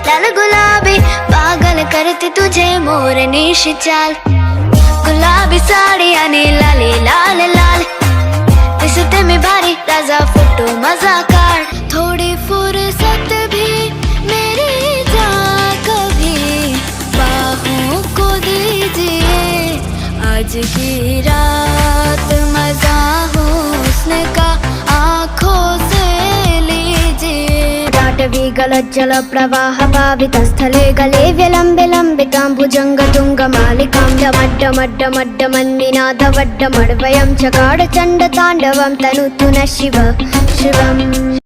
लाल गुलाबी पागल करते तुझे मोरनीशी चाल, गुलाबी साडी आणि लाली लाल लाल, दिसते मी भारी राजा फोटो मजा काढ, थोड़ी फुर्सत भी मेरी जा कभी बाहों को दीजिए, आज की रात मजा हुस्न का आँखों से लीजिए। जाटवी गलज्जल प्रवाह पावितस्थले गले व्यलम्बे लम्बिताम्बुजङ्ग तुङ्गमालिकां डमड्डमड्डमड्डमन्निनादवड्डमड्वयं चकार चण्ड ताण्डवं तनुतु न शिव शिवम्।